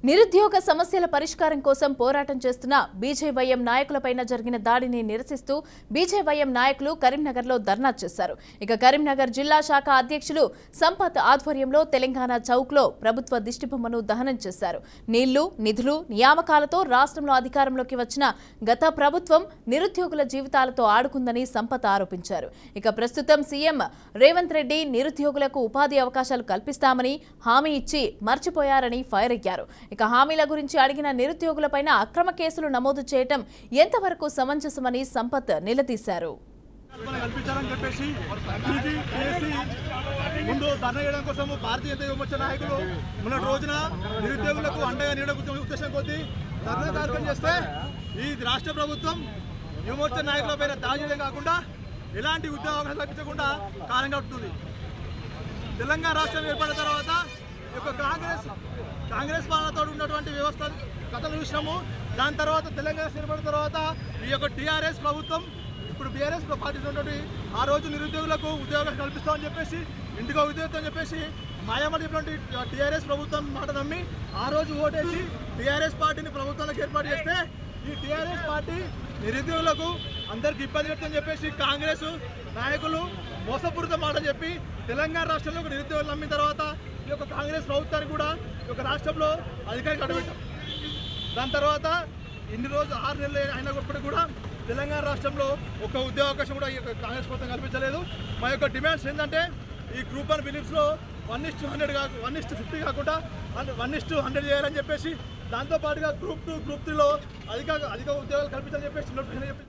నిరుద్యోగ సమస్యల పరిష్కారం కోసం పోరాటం చేస్తున్న బీజేవైఎం నాయకులపైన జరిగిన దాడిని నిరసిస్తూ బీజేవైఎం నాయకులు కరీంనగర్లో ధర్నా చేశారు. ఇక కరీంనగర్ జిల్లా శాఖ అధ్యక్షులు సంపత్ ఆధ్వర్యంలో తెలంగాణ చౌక్లో ప్రభుత్వ దిష్టిబొమ్మను దహనం చేశారు. నీళ్లు, నిధులు, నియామకాలతో రాష్ట్రంలో అధికారంలోకి వచ్చిన గత ప్రభుత్వం నిరుద్యోగుల జీవితాలతో ఆడుకుందని సంపత్ ఆరోపించారు. ఇక ప్రస్తుతం సీఎం రేవంత్ రెడ్డి నిరుద్యోగులకు ఉపాధి అవకాశాలు కల్పిస్తామని హామీ ఇచ్చి మర్చిపోయారని ఫైర్ అయ్యారు. ఇక హామీల గురించి అడిగిన నిరుద్యోగులపైన అక్రమ కేసులు నమోదు చేయటం ఎంతవరకు సమంజసమని సంపత్ నిలదీశారు. ముందు ధర్నా చేయడం కోసం భారతీయ జనతా యువమోర్చా నాయకులు మొన్నటి రోజున నిరుద్యోగులకు అండగా నీడకు ఉద్దేశం కొద్దీ ధర్నా కార్యక్రమం చేస్తే ఈ రాష్ట్ర ప్రభుత్వం యువమోర్చా నాయకులపైన దాడి చేయడం కాకుండా ఎలాంటి ఉద్యోగ అవకాశాలు కల్పించకుండా కాలం గడుపుతుంది. తెలంగాణ రాష్ట్రం ఏర్పడిన తర్వాత కాంగ్రెస్ పాలనతో ఉన్నటువంటి వ్యవస్థ కథలు చూసినాము. దాని తర్వాత తెలంగాణ ఏర్పడిన తర్వాత ఈ యొక్క టీఆర్ఎస్ ప్రభుత్వం ఇప్పుడు బీఆర్ఎస్ పార్టీ ఉన్నటువంటి ఆ రోజు నిరుద్యోగులకు ఉద్యోగాలు కల్పిస్తామని చెప్పేసి ఇంటికో ఉద్యోగం అని చెప్పేసి మాయమడినటువంటి టీఆర్ఎస్ ప్రభుత్వం మాట నమ్మి ఆ రోజు ఓటేసి టీఆర్ఎస్ పార్టీని ప్రభుత్వానికి ఏర్పాటు చేస్తే ఈ టీఆర్ఎస్ పార్టీ నిరుద్యోగులకు అందరికి ఇబ్బంది పెడుతుందని చెప్పేసి కాంగ్రెస్ నాయకులు మోసపూరిత మాట చెప్పి తెలంగాణ రాష్ట్రంలో నిరుద్యోగులు నమ్మిన తర్వాత ఈ యొక్క కాంగ్రెస్ ప్రభుత్వానికి కూడా ఈ యొక్క రాష్ట్రంలో అధికారికి అడ్డుపెట్టాం. దాని తర్వాత ఇన్ని రోజులు 6 నెలలు అయినప్పటికీ కూడా తెలంగాణ రాష్ట్రంలో ఒక ఉద్యోగ అవకాశం కూడా ఈ యొక్క కాంగ్రెస్ ప్రభుత్వం కల్పించలేదు. మా యొక్క డిమాండ్స్ ఏంటంటే ఈ గ్రూప్ 1 ఫిలిప్స్లో 1:50 కాకుండా 1:100 చేయాలని చెప్పేసి దాంతోపాటుగా గ్రూప్ 2, గ్రూప్ 3లో అధిక ఉద్యోగాలు కల్పించాలని చెప్పేసి నోటిఫికేషన్ చెప్పి